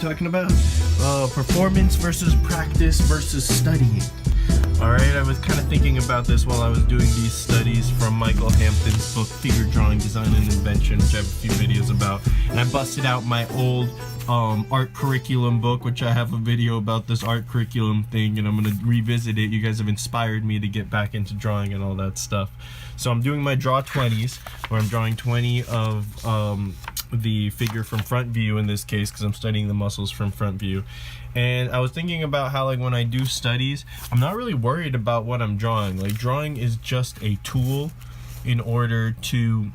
talking about? Performance versus practice versus studying. Alright, I was kind of thinking about this while I was doing these studies from Michael Hampton's book, Figure Drawing, Design and Invention, which I have a few videos about. And I busted out my old art curriculum book, which I have a video about this art curriculum thing, and I'm going to revisit it. You guys have inspired me to get back into drawing and all that stuff. So I'm doing my draw 20s, where I'm drawing 20 of the figure from front view in this case, because I'm studying the muscles from front view. And I was thinking about how, like, when I do studies, I'm not really worried about what I'm drawing. Like, drawing is just a tool in order to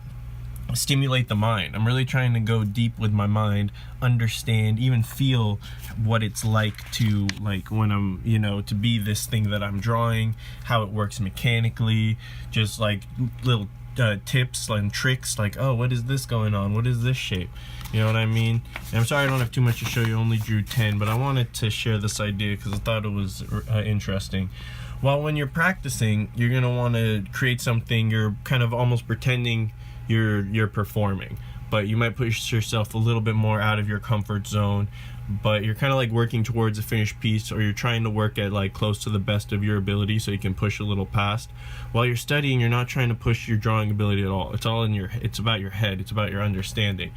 stimulate the mind. I'm really trying to go deep with my mind, understand, even feel what it's like to, like, when I'm, you know, to be this thing that I'm drawing, how it works mechanically, just like little tips and tricks, like, oh, what is this going on? What is this shape? You know what I mean? And I'm sorry I don't have too much to show you, I only drew 10, but I wanted to share this idea because I thought it was interesting. Well, when you're practicing, you're going to want to create something, you're kind of almost pretending you're performing, but you might push yourself a little bit more out of your comfort zone, but you're kind of like working towards a finished piece, or you're trying to work at like close to the best of your ability so you can push a little past. While you're studying, you're not trying to push your drawing ability at all. It's all in your, it's about your head, it's about your understanding.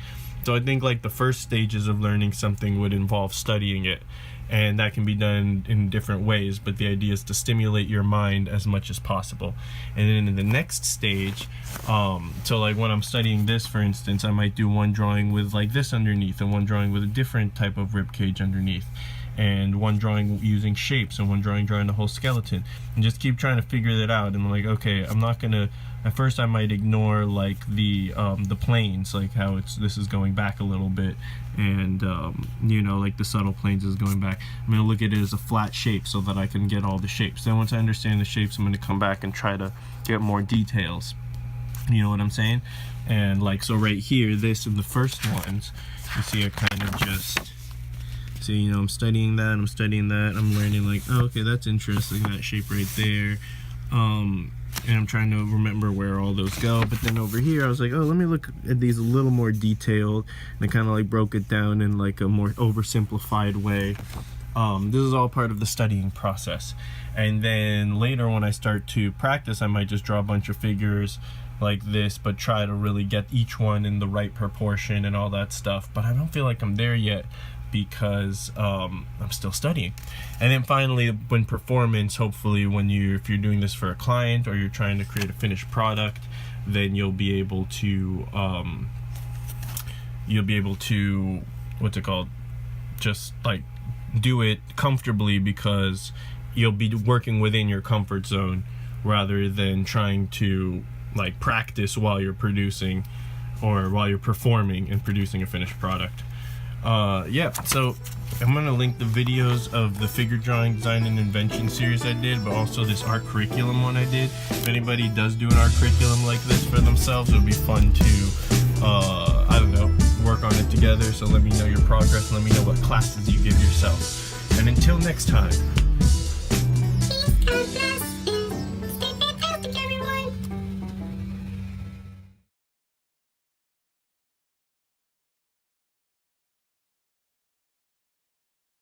So I think like the first stages of learning something would involve studying it, and that can be done in different ways, but the idea is to stimulate your mind as much as possible. And then in the next stage, so like when I'm studying this, for instance, I might do one drawing with like this underneath, and one drawing with a different type of rib cage underneath, and one drawing using shapes, and one drawing the whole skeleton, and just keep trying to figure that out. And like, okay, I'm not gonna, at first I might ignore like the planes, like how this is going back a little bit, and you know, like the subtle planes is going back. I'm gonna look at it as a flat shape so that I can get all the shapes. Then once I understand the shapes, I'm gonna come back and try to get more details. You know what I'm saying? And like, so right here, this in the first ones, you see I kind of just, so, you know, I'm studying that, I'm learning like, oh, okay, that's interesting, that shape right there. And I'm trying to remember where all those go. But then over here, I was like, oh, let me look at these a little more detailed. And I kind of like broke it down in like a more oversimplified way. This is all part of the studying process. And then later when I start to practice, I might just draw a bunch of figures like this, but try to really get each one in the right proportion and all that stuff. But I don't feel like I'm there yet, because I'm still studying. And then finally, when performance, hopefully if you're doing this for a client, or you're trying to create a finished product, then you'll be able to what's it called, just like do it comfortably, because you'll be working within your comfort zone rather than trying to like practice while you're producing, or while you're performing and producing a finished product. Yeah, so I'm gonna link the videos of the figure drawing, design and invention series I did, but also this art curriculum one I did. If anybody does do an art curriculum like this for themselves, it would be fun to I don't know, work on it together. So let me know your progress, and let me know what classes you give yourself. And until next time.